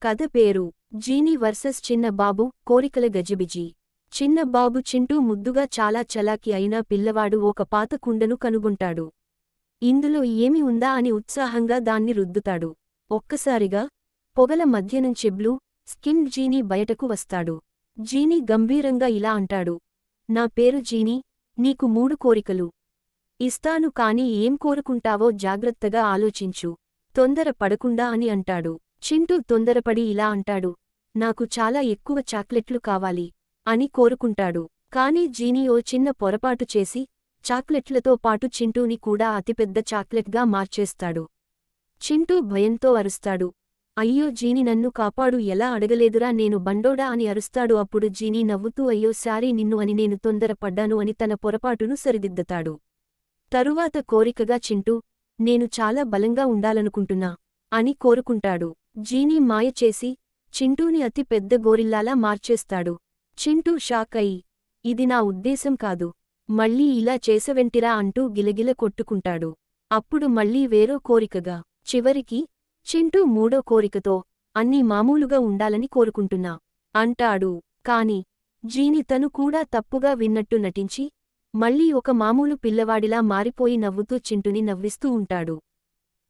కథ పేరు genie versus చిన్న బాబు కోరికల గజిబిజి. చిన్న బాబు చింటూ ముద్దుగా చాలా చలాకీ అయిన పిల్లవాడు ఒక పాత కుండను కనుగొంటాడు. ఇందులో ఏమి ఉందా అని ఉత్సాహంగా దాన్ని రుద్దుతాడు. ఒక్కసారిగా పొగల మధ్యనుంచి బ్లూ స్కిన్ జీనీ బయటకు వస్తాడు. జీనీ గంభీరంగా ఇలా అంటాడు, నా పేరు జీనీ, నీకు 3 కోరికలు ఇస్తాను, కాని ఏం కోరుకుంటావో జాగ్రత్తగా ఆలోచించు, తొందర పడకుండా అని అంటాడు. చింటూ తొందరపడి ఇలా అంటాడు, నాకు చాలా ఎక్కువ చాక్లెట్లు కావాలి అని కోరుకుంటాడు. కాని జీనీ ఓ చిన్న పొరపాటు చేసి చాక్లెట్లతో పాటు చింటూని కూడా అతిపెద్ద చాక్లెట్గా మార్చేస్తాడు. చింటూ భయంతో అరుస్తాడు, అయ్యో జీనీ నన్ను కాపాడు, ఎలా అడగలేదురా నేను బండోడా అని అరుస్తాడు. అప్పుడు జీనీ నవ్వుతూ అయ్యో సారీ నిన్ను అని, నేను తొందరపడ్డాను అని తన పొరపాటును సరిదిద్దతాడు. తరువాత కోరికగా చింటూ, నేను చాలా బలంగా ఉండాలనుకుంటున్నా అని కోరుకుంటాడు. జీనీ మాయ చేసి చింటూని అతి పెద్ద గోరిల్లాలా మార్చేస్తాడు. చింటూ షాక్ అయి, ఇది నా ఉద్దేశం కాదు, మళ్ళీ ఇలా చేసవెంటిరా అంటూ గిలగిల కొట్టుకుంటాడు. అప్పుడు మళ్ళీ వేరో కోరికగా చివరికి చింటూ 3వ కోరికతో అన్నీ మామూలుగా ఉండాలని కోరుకుంటున్నా అంటాడు. కాని జీనీ తను కూడా తప్పుగా విన్నట్టు నటించి మళ్ళీ ఒక మామూలు పిల్లవాడిలా మారిపోయి నవ్వుతూ చింటూని నవ్విస్తూ ఉంటాడు.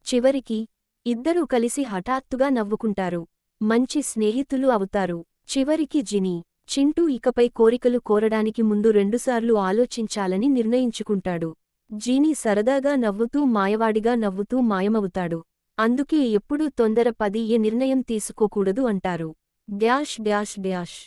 చివరికి ఇద్దరూ కలిసి హఠాత్తుగా నవ్వుకుంటారు. మంచి స్నేహితులు అవుతారు. చివరికి జీనీ చింటూ ఇకపై కోరికలు కోరడానికి ముందు 2 సార్లు ఆలోచించాలని నిర్ణయించుకుంటాడు. జీనీ సరదాగా నవ్వుతూ మాయవాడిగా నవ్వుతూ మాయమవుతాడు. అందుకే ఎప్పుడూ తొందరపడి ఏ నిర్ణయం తీసుకోకూడదు అంటారు. Dash dash dash